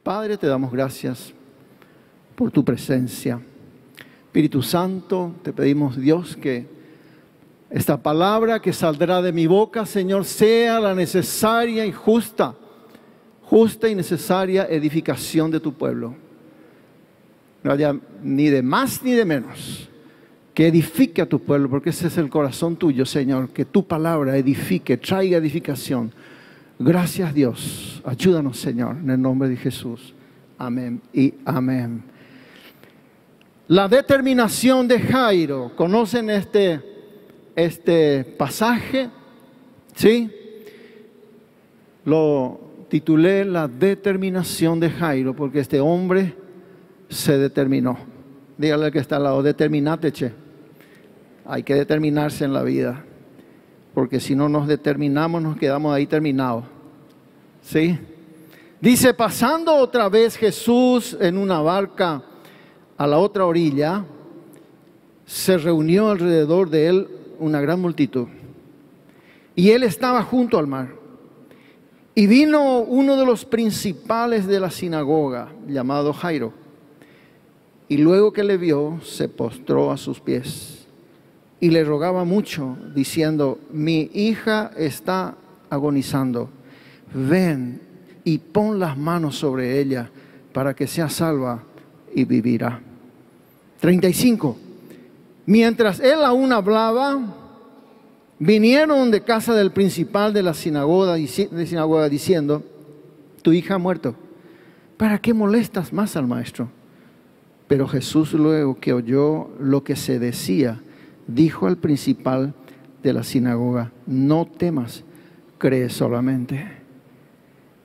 Padre, te damos gracias por tu presencia. Espíritu Santo, te pedimos, Dios, que esta palabra que saldrá de mi boca, Señor, sea la necesaria y justa y necesaria edificación de tu pueblo. No haya ni de más ni de menos. Que edifique a tu pueblo, porque ese es el corazón tuyo, Señor. Que tu palabra edifique, traiga edificación. Gracias, Dios. Ayúdanos, Señor, en el nombre de Jesús. Amén y amén. La determinación de Jairo. ¿Conocen este pasaje? ¿Sí? Lo titulé La determinación de Jairo, porque este hombre se determinó. Dígale al que está al lado, determinate, che. Hay que determinarse en la vida, porque si no nos determinamos, nos quedamos ahí terminados. ¿Sí? Dice, pasando otra vez Jesús en una barca a la otra orilla, se reunió alrededor de él una gran multitud. Y él estaba junto al mar. Y vino uno de los principales de la sinagoga, llamado Jairo. Y luego que le vio, se postró a sus pies. Y le rogaba mucho, diciendo, mi hija está agonizando. Ven y pon las manos sobre ella para que sea salva y vivirá. 35. Mientras él aún hablaba, vinieron de casa del principal de la sinagoga diciendo, tu hija ha muerto. ¿Para qué molestas más al maestro? Pero Jesús, luego que oyó lo que se decía, dijo al principal de la sinagoga, no temas, cree solamente.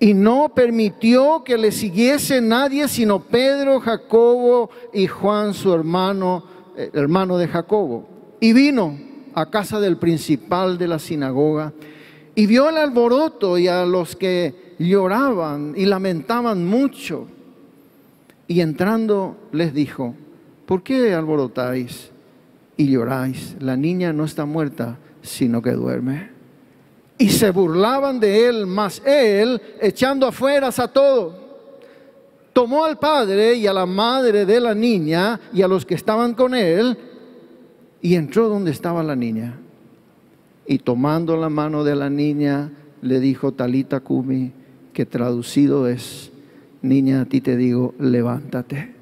Y no permitió que le siguiese nadie sino Pedro, Jacobo y Juan, su hermano de Jacobo. Y vino a casa del principal de la sinagoga y vio el alboroto y a los que lloraban y lamentaban mucho. Y entrando les dijo, ¿por qué alborotáis y lloráis? La niña no está muerta, sino que duerme. Y se burlaban de él, mas él, echando afuera a todos, tomó al padre y a la madre de la niña y a los que estaban con él, y entró donde estaba la niña. Y tomando la mano de la niña, le dijo, Talita cumi, que traducido es, niña, a ti te digo, levántate.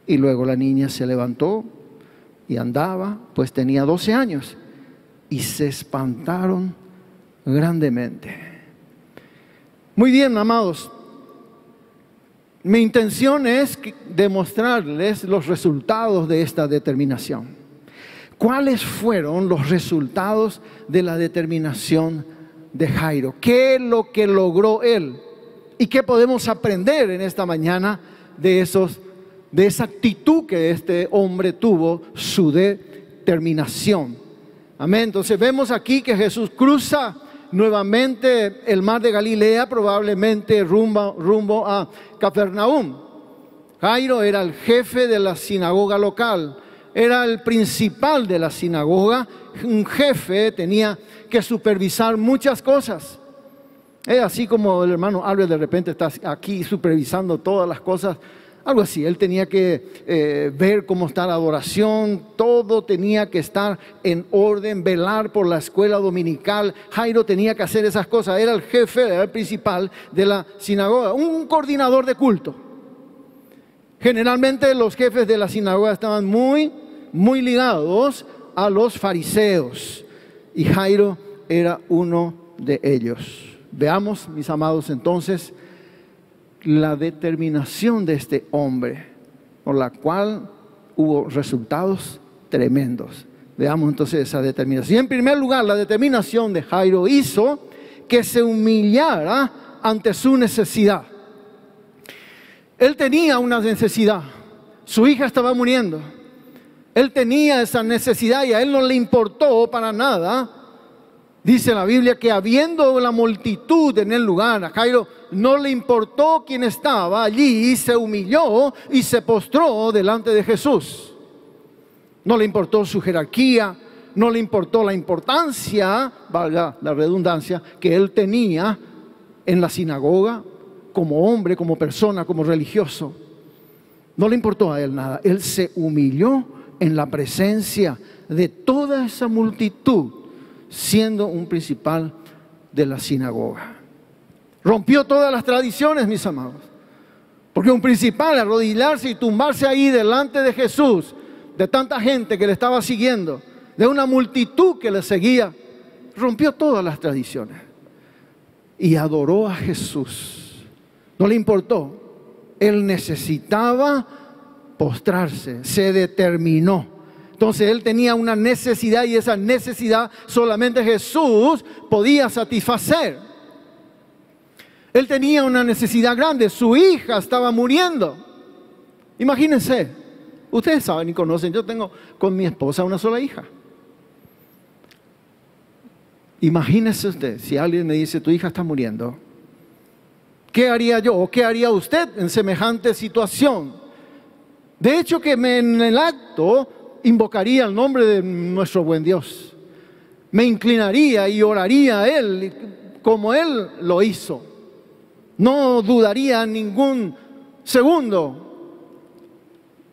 Y luego la niña se levantó y andaba, pues tenía 12 años. Y se espantaron grandemente. Muy bien, amados. Mi intención es demostrarles los resultados de esta determinación. ¿Cuáles fueron los resultados de la determinación de Jairo? ¿Qué es lo que logró él? ¿Y qué podemos aprender en esta mañana de esa actitud que este hombre tuvo, su determinación? Amén. Entonces vemos aquí que Jesús cruza nuevamente el mar de Galilea, probablemente rumbo a Capernaum. Jairo era el jefe de la sinagoga local, era el principal de la sinagoga. Un jefe tenía que supervisar muchas cosas. Así como el hermano Albert de repente está aquí supervisando todas las cosas, algo así. Él tenía que ver cómo está la adoración, todo tenía que estar en orden, velar por la escuela dominical. Jairo tenía que hacer esas cosas, era el jefe, era el principal de la sinagoga, un coordinador de culto. Generalmente los jefes de la sinagoga estaban muy ligados a los fariseos y Jairo era uno de ellos. Veamos, mis amados, entonces, la determinación de este hombre, por la cual hubo resultados tremendos. Veamos entonces esa determinación. Y en primer lugar, la determinación de Jairo hizo que se humillara ante su necesidad. Él tenía una necesidad. Su hija estaba muriendo. Él tenía esa necesidad y a él no le importó para nada. Dice la Biblia que habiendo la multitud en el lugar, a Jairo no le importó quién estaba allí, se humilló y se postró delante de Jesús. No le importó su jerarquía, no le importó la importancia, valga la redundancia, que él tenía en la sinagoga, como hombre, como persona, como religioso. No le importó a él nada. Él se humilló en la presencia de toda esa multitud, siendo un principal de la sinagoga. Rompió todas las tradiciones, mis amados. Porque un principal, arrodillarse y tumbarse ahí delante de Jesús, de tanta gente que le estaba siguiendo, de una multitud que le seguía, rompió todas las tradiciones y adoró a Jesús. No le importó. Él necesitaba postrarse, se determinó. Entonces él tenía una necesidad y esa necesidad solamente Jesús podía satisfacer. Él tenía una necesidad grande, su hija estaba muriendo. Imagínense, ustedes saben y conocen, yo tengo con mi esposa una sola hija. Imagínese usted, si alguien me dice, tu hija está muriendo, ¿qué haría yo o qué haría usted en semejante situación? De hecho que en el acto invocaría el nombre de nuestro buen Dios. Me inclinaría y oraría a Él como Él lo hizo. No dudaría ningún segundo.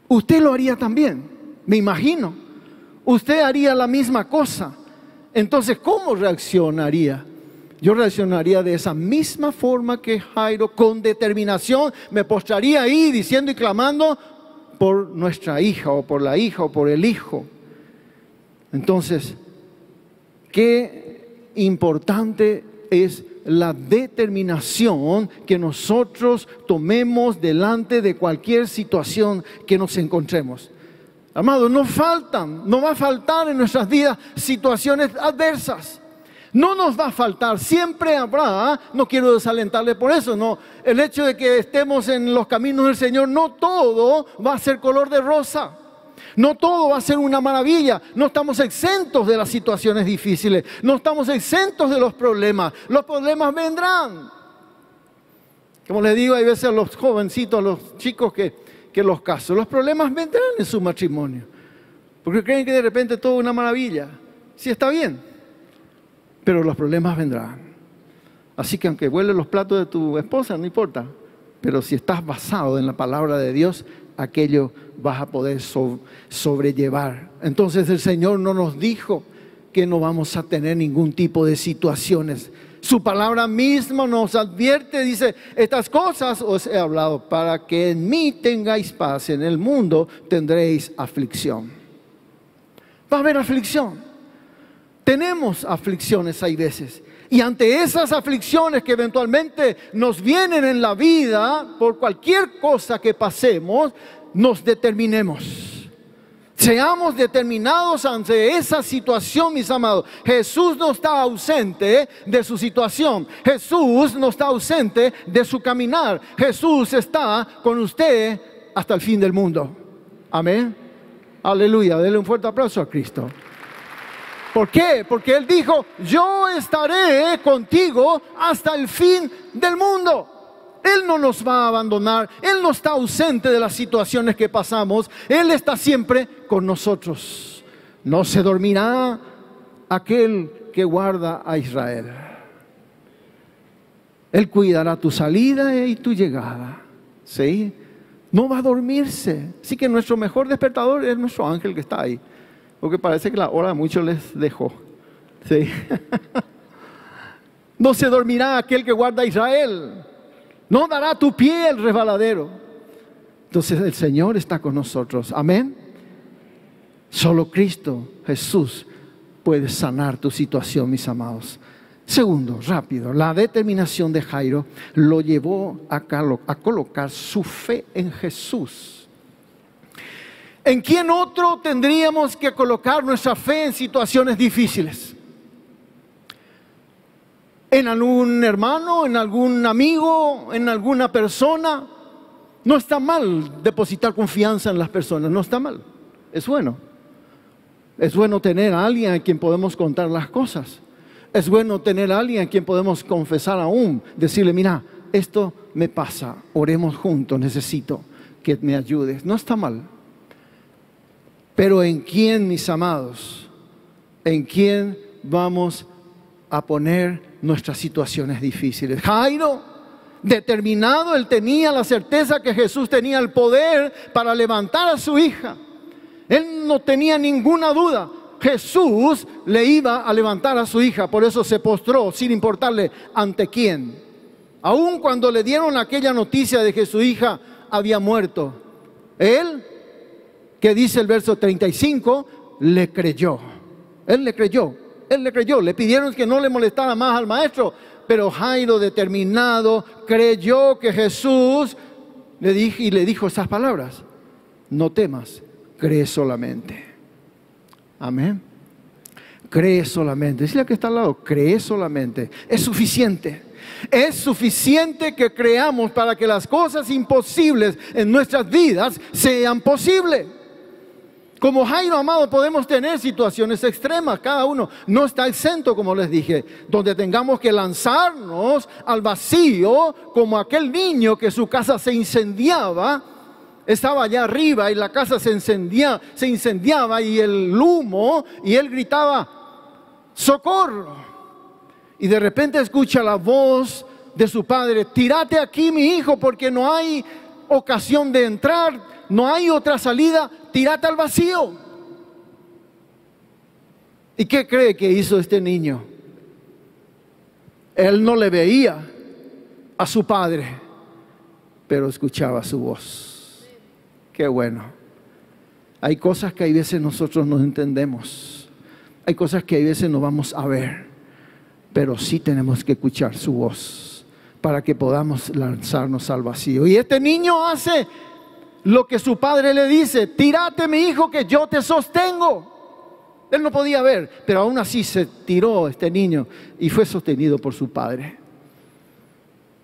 Usted lo haría también, me imagino. Usted haría la misma cosa. Entonces, ¿cómo reaccionaría? Yo reaccionaría de esa misma forma que Jairo, con determinación, me postraría ahí diciendo y clamando por nuestra hija o por la hija o por el hijo. Entonces, qué importante es la determinación que nosotros tomemos delante de cualquier situación que nos encontremos. Amados, no va a faltar en nuestras vidas situaciones adversas. No nos va a faltar, siempre habrá, no quiero desalentarle por eso, no. El hecho de que estemos en los caminos del Señor, no todo va a ser color de rosa. No todo va a ser una maravilla. No estamos exentos de las situaciones difíciles. No estamos exentos de los problemas. Los problemas vendrán. Como les digo, hay veces a los jovencitos, a los chicos que los caso. Los problemas vendrán en su matrimonio. Porque creen que de repente todo es una maravilla. Sí, está bien. Pero los problemas vendrán. Así que aunque vuelen los platos de tu esposa, no importa. Pero si estás basado en la palabra de Dios, aquello vas a poder sobrellevar. Entonces el Señor no nos dijo que no vamos a tener ningún tipo de situaciones. Su palabra misma nos advierte, dice, estas cosas os he hablado para que en mí tengáis paz. En el mundo tendréis aflicción. Va a haber aflicción. Tenemos aflicciones hay veces. Y ante esas aflicciones que eventualmente nos vienen en la vida, por cualquier cosa que pasemos, nos determinemos. Seamos determinados ante esa situación, mis amados. Jesús no está ausente de su situación. Jesús no está ausente de su caminar. Jesús está con usted hasta el fin del mundo. Amén. Aleluya. Denle un fuerte aplauso a Cristo. ¿Por qué? Porque Él dijo, yo estaré contigo hasta el fin del mundo. Él no nos va a abandonar. Él no está ausente de las situaciones que pasamos. Él está siempre con nosotros. No se dormirá aquel que guarda a Israel. Él cuidará tu salida y tu llegada. ¿Sí? No va a dormirse. Así que nuestro mejor despertador es nuestro ángel que está ahí. Porque parece que la hora a muchos les dejó. ¿Sí? No se dormirá aquel que guarda a Israel. No dará tu pie el resbaladero. Entonces el Señor está con nosotros. Amén. Solo Cristo, Jesús, puede sanar tu situación, mis amados. Segundo, rápido, la determinación de Jairo lo llevó a colocar su fe en Jesús. ¿En quién otro tendríamos que colocar nuestra fe en situaciones difíciles? ¿En algún hermano, en algún amigo, en alguna persona? No está mal depositar confianza en las personas, no está mal. Es bueno. Es bueno tener a alguien a quien podemos contar las cosas. Es bueno tener a alguien a quien podemos confesar aún, decirle, mira, esto me pasa, oremos juntos, necesito que me ayudes. No está mal. Pero ¿en quién, mis amados? ¿En quién vamos a poner nuestras situaciones difíciles? Jairo Determinado, él tenía la certeza que Jesús tenía el poder para levantar a su hija. Él no tenía ninguna duda. Jesús le iba a levantar a su hija. Por eso se postró sin importarle ante quién. Aun cuando le dieron aquella noticia de que su hija había muerto, él, que dice el verso 35, le creyó. Él le creyó. Él le creyó. Le pidieron que no le molestara más al maestro, pero Jairo, determinado, creyó que Jesús le dijo esas palabras: no temas, cree solamente. Amén. Cree solamente. Decirle que está al lado: cree solamente. Es suficiente. Es suficiente que creamos para que las cosas imposibles en nuestras vidas sean posibles. Como Jairo, amado, podemos tener situaciones extremas. Cada uno no está exento, como les dije, donde tengamos que lanzarnos al vacío, como aquel niño que su casa se incendiaba. Estaba allá arriba y la casa se incendiaba y el humo, y él gritaba: ¡socorro! Y de repente escucha la voz de su padre: tírate aquí, mi hijo, porque no hay ocasión de entrar, no hay otra salida, tírate al vacío. ¿Y qué cree que hizo este niño? Él no le veía a su padre, pero escuchaba su voz. Qué bueno. Hay cosas que hay veces nosotros no entendemos. Hay cosas que hay veces no vamos a ver, pero sí tenemos que escuchar su voz para que podamos lanzarnos al vacío. Y este niño hace lo que su padre le dice: tírate, mi hijo, que yo te sostengo. Él no podía ver, pero aún así se tiró este niño y fue sostenido por su padre.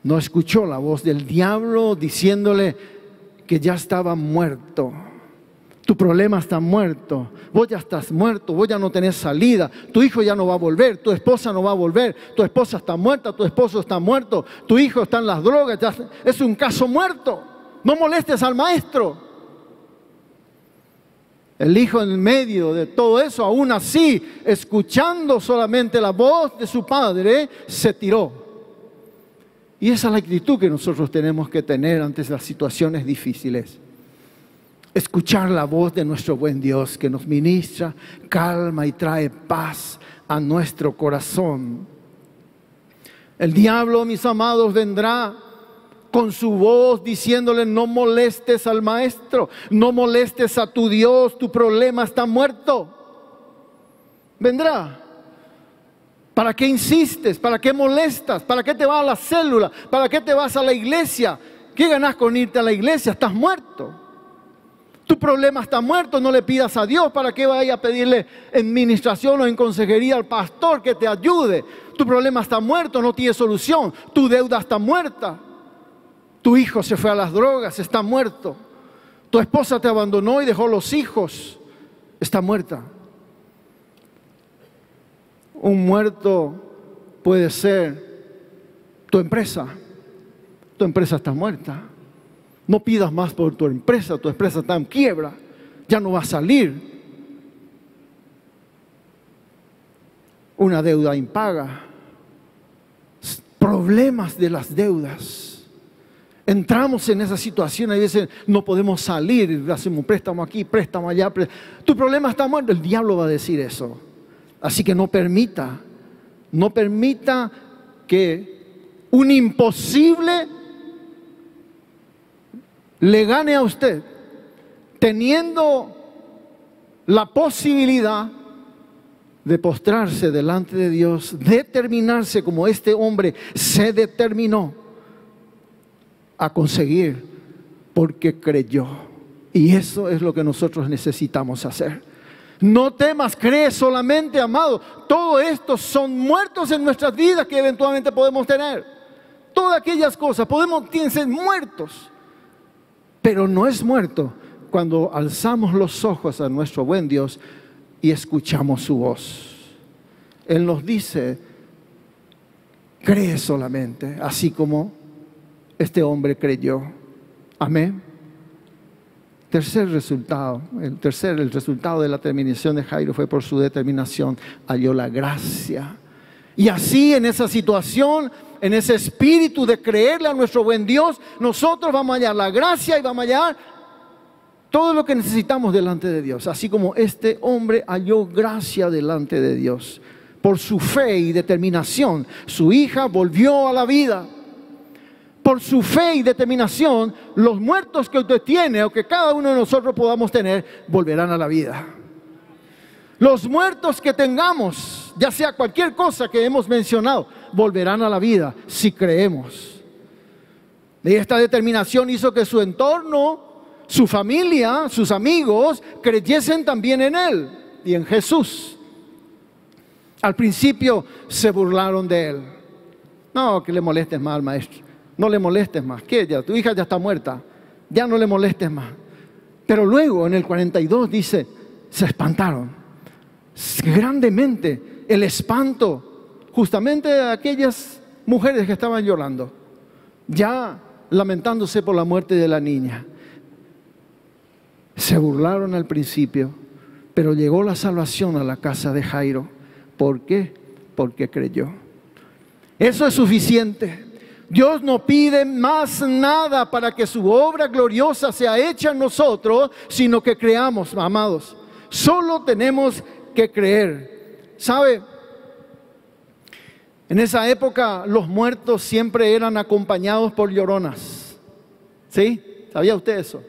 No escuchó la voz del diablo diciéndole que ya estaba muerto. Tu problema está muerto. Vos ya estás muerto. Vos ya no tenés salida. Tu hijo ya no va a volver. Tu esposa no va a volver. Tu esposa está muerta. Tu esposo está muerto. Tu hijo está en las drogas. Es un caso muerto. No molestes al maestro. El hijo, en medio de todo eso, aún así, escuchando solamente la voz de su padre, se tiró. Y esa es la actitud que nosotros tenemos que tener ante las situaciones difíciles. Escuchar la voz de nuestro buen Dios, que nos ministra calma y trae paz a nuestro corazón. El diablo, mis amados, vendrá con su voz diciéndole: no molestes al maestro, no molestes a tu Dios, tu problema está muerto. Vendrá. ¿Para qué insistes? ¿Para qué molestas? ¿Para qué te vas a la célula? ¿Para qué te vas a la iglesia? ¿Qué ganas con irte a la iglesia? Estás muerto. Tu problema está muerto. No le pidas a Dios. ¿Para qué vaya a pedirle en administración o en consejería al pastor que te ayude? Tu problema está muerto, no tiene solución. Tu deuda está muerta. Tu hijo se fue a las drogas, está muerto. Tu esposa te abandonó y dejó los hijos, está muerta. Un muerto puede ser tu empresa. Tu empresa está muerta. No pidas más por tu empresa está en quiebra, ya no va a salir. Una deuda impaga, problemas de las deudas. Entramos en esa situación, a veces no podemos salir, hacemos un préstamo aquí, préstamo allá. Tu problema está muerto, el diablo va a decir eso. Así que no permita que un imposible le gane a usted, teniendo la posibilidad de postrarse delante de Dios, determinarse como este hombre se determinó a conseguir, porque creyó. Y eso es lo que nosotros necesitamos hacer. No temas, cree solamente, amado. Todo esto son muertos en nuestras vidas que eventualmente podemos tener. Todas aquellas cosas tienen que ser muertos. Pero no es muerto cuando alzamos los ojos a nuestro buen Dios y escuchamos su voz. Él nos dice: cree solamente, así como este hombre creyó. Amén. El resultado de la terminación de Jairo fue por su determinación. Halló la gracia Y así en esa situación, en ese espíritu de creerle a nuestro buen Dios, nosotros vamos a hallar la gracia y vamos a hallar todo lo que necesitamos delante de Dios. Así como este hombre halló gracia delante de Dios. Por su fe y determinación, su hija volvió a la vida. Por su fe y determinación, los muertos que usted tiene o que cada uno de nosotros podamos tener, volverán a la vida. Los muertos que tengamos, ya sea cualquier cosa que hemos mencionado, volverán a la vida si creemos. Y esta determinación hizo que su entorno, su familia, sus amigos, creyesen también en Él y en Jesús. Al principio se burlaron de Él. No, que le molestes más al maestro. No le molestes más. ¿Qué? Ya, tu hija ya está muerta. Ya no le molestes más. Pero luego en el 42 dice, se espantaron grandemente. El espanto justamente de aquellas mujeres que estaban llorando, ya lamentándose por la muerte de la niña. Se burlaron al principio, pero llegó la salvación a la casa de Jairo. ¿Por qué? Porque creyó. Eso es suficiente. Dios no pide más nada para que su obra gloriosa sea hecha en nosotros, sino que creamos, amados. Solo tenemos que creer. ¿Sabe? En esa época los muertos siempre eran acompañados por lloronas. ¿Sí? ¿Sabía usted eso?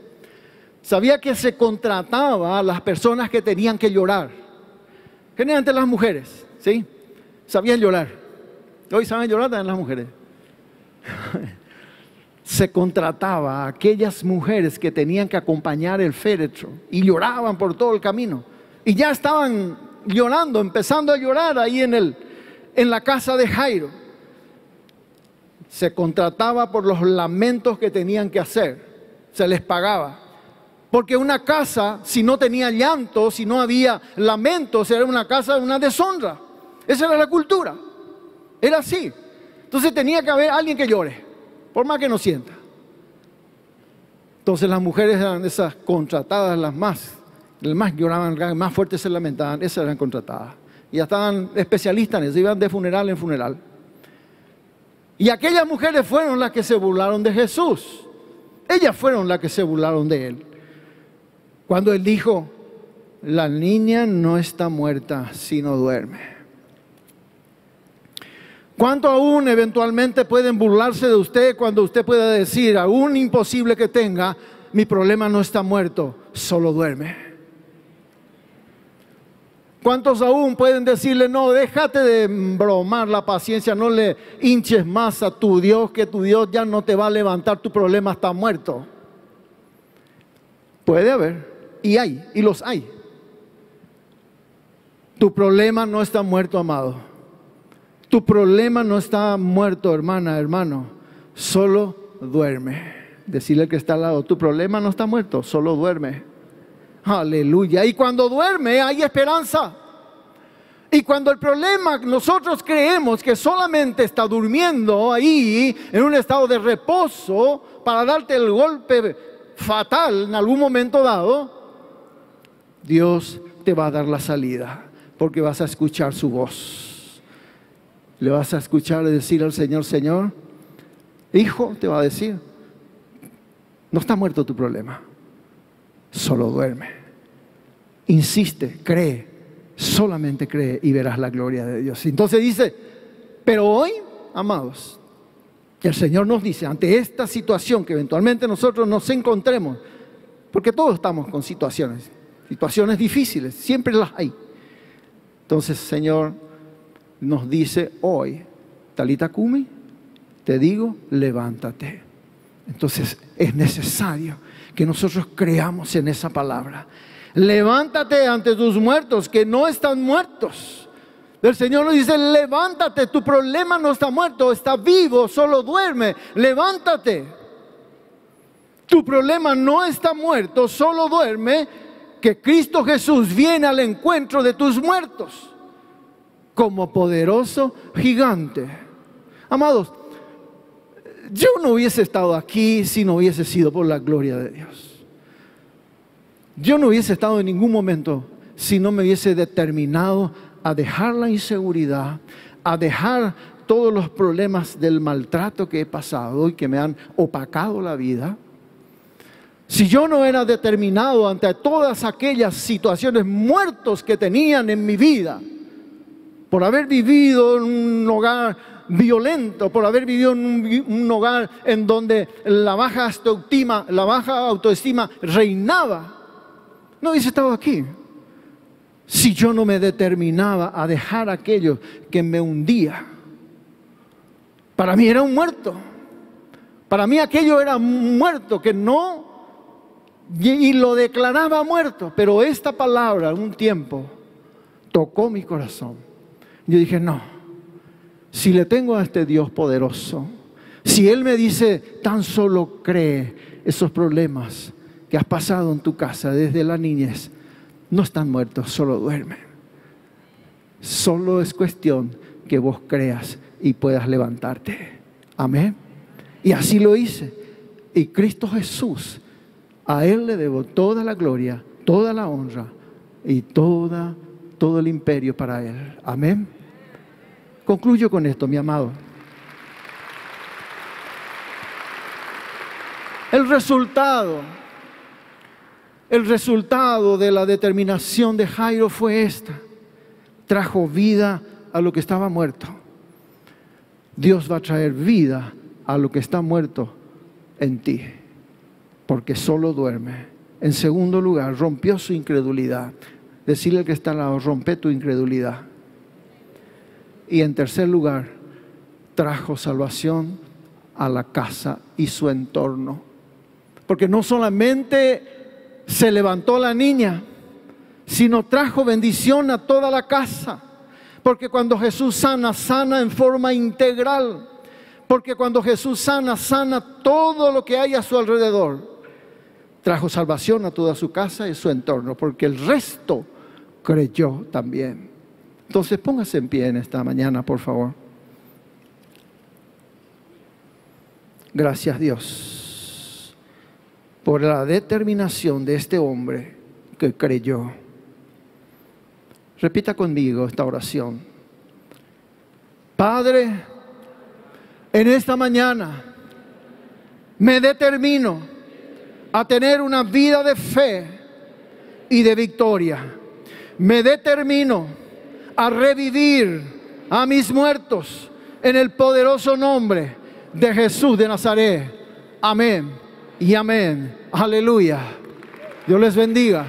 Sabía que se contrataba a las personas que tenían que llorar. Generalmente las mujeres, ¿sí? Sabían llorar. Hoy saben llorar también las mujeres. Se contrataba a aquellas mujeres que tenían que acompañar el féretro y lloraban por todo el camino. Y ya estaban llorando, empezando a llorar ahí en la casa de Jairo. Se contrataba por los lamentos que tenían que hacer. Se les pagaba. Porque una casa, si no tenía llanto, si no había lamentos, era una casa de una deshonra. Esa era la cultura. Era así. Entonces tenía que haber alguien que llore, por más que no sienta. Entonces las mujeres eran esas contratadas, las más lloraban, las más fuertes se lamentaban, esas eran contratadas. Y ya estaban especialistas en eso, iban de funeral en funeral. Y aquellas mujeres fueron las que se burlaron de Jesús. Ellas fueron las que se burlaron de Él. Cuando Él dijo, la niña no está muerta, sino duerme. ¿Cuánto aún eventualmente pueden burlarse de usted cuando usted pueda decir, aún imposible que tenga, mi problema no está muerto, solo duerme? ¿Cuántos aún pueden decirle, no, déjate de bromar la paciencia, no le hinches más a tu Dios, que tu Dios ya no te va a levantar, tu problema está muerto? Puede haber, y hay, y los hay. Tu problema no está muerto, amado. Tu problema no está muerto, hermana, hermano, solo duerme. Decirle al que está al lado, tu problema no está muerto, solo duerme. Aleluya. Y cuando duerme hay esperanza. Y cuando el problema, nosotros creemos que solamente está durmiendo ahí en un estado de reposo para darte el golpe fatal en algún momento dado, Dios te va a dar la salida, porque vas a escuchar su voz. Le vas a escuchar decir al Señor, Señor, hijo, te va a decir, no está muerto tu problema, solo duerme. Insiste, cree, solamente cree y verás la gloria de Dios. Entonces dice, pero hoy, amados, el Señor nos dice, ante esta situación que eventualmente nosotros nos encontremos, porque todos estamos con situaciones difíciles, siempre las hay. Entonces, Señor nos dice hoy, Talita Kumi, te digo, levántate. Entonces es necesario que nosotros creamos en esa palabra. Levántate ante tus muertos que no están muertos. El Señor nos dice, levántate, tu problema no está muerto, está vivo, solo duerme. Levántate. Tu problema no está muerto, solo duerme, que Cristo Jesús viene al encuentro de tus muertos como poderoso gigante. Amados, yo no hubiese estado aquí si no hubiese sido por la gloria de Dios. Yo no hubiese estado en ningún momento si no me hubiese determinado a dejar la inseguridad, a dejar todos los problemas del maltrato que he pasado y que me han opacado la vida, si yo no era determinado ante todas aquellas situaciones muertos que tenían en mi vida, por haber vivido en un hogar violento, por haber vivido en un hogar en donde la baja autoestima reinaba, no hubiese estado aquí. Si yo no me determinaba a dejar aquello que me hundía, para mí era un muerto. Para mí aquello era un muerto que no, y lo declaraba muerto. Pero esta palabra, un tiempo, tocó mi corazón. Yo dije, no, si le tengo a este Dios poderoso, si Él me dice, tan solo cree, esos problemas que has pasado en tu casa desde la niñez, no están muertos, solo duermen. Solo es cuestión que vos creas y puedas levantarte. Amén. Y así lo hice. Y Cristo Jesús, a Él le debo toda la gloria, toda la honra y todo el imperio para Él. Amén. Concluyo con esto, mi amado. El resultado de la determinación de Jairo fue esta. Trajo vida a lo que estaba muerto. Dios va a traer vida a lo que está muerto en ti, porque solo duerme. En segundo lugar, rompió su incredulidad. Decirle al que está al lado, rompe tu incredulidad. Y en tercer lugar, trajo salvación a la casa y su entorno. Porque no solamente se levantó la niña, sino trajo bendición a toda la casa. Porque cuando Jesús sana, sana en forma integral. Porque cuando Jesús sana, sana todo lo que hay a su alrededor. Trajo salvación a toda su casa y su entorno, porque el resto creyó también. Entonces póngase en pie en esta mañana, por favor. Gracias, Dios, por la determinación de este hombre que creyó. Repita conmigo esta oración. Padre, en esta mañana me determino a tener una vida de fe y de victoria. Me determino a revivir a mis muertos en el poderoso nombre de Jesús de Nazaret. Amén y amén. Aleluya. Dios les bendiga.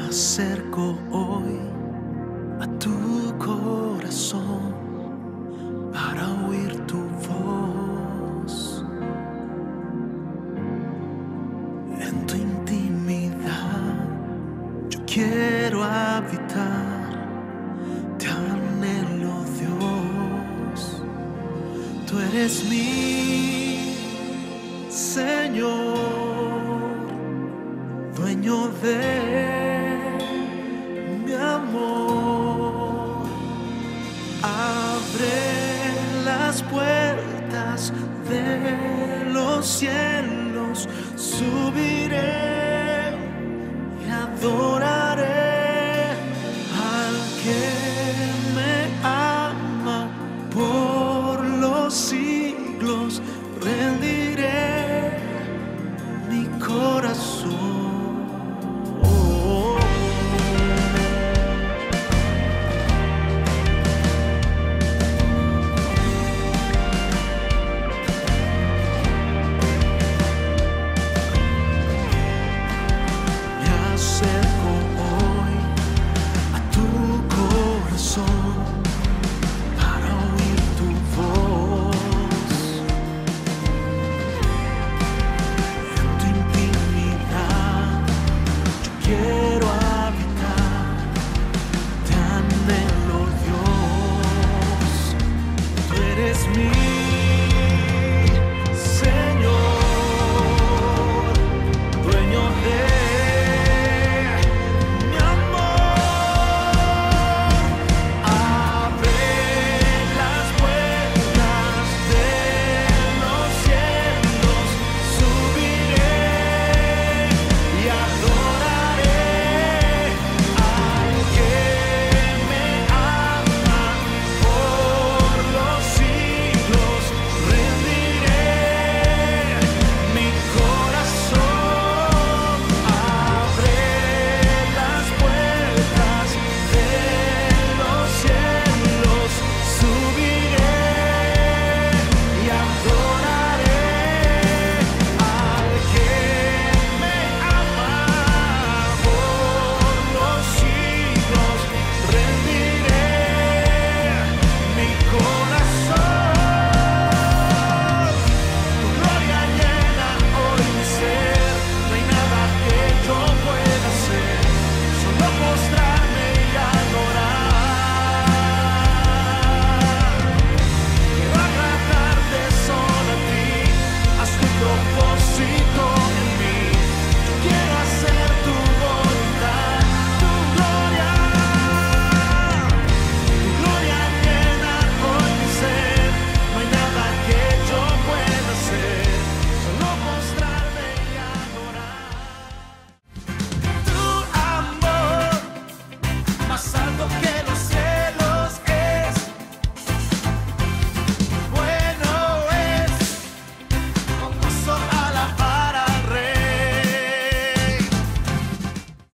Acerco hoy a tu corazón para oír tu voz. En tu intimidad yo quiero habitar, te anhelo, Dios. Tú eres mi Señor, dueño de mi amor. Abre las puertas de los cielos, subiré y adoraré.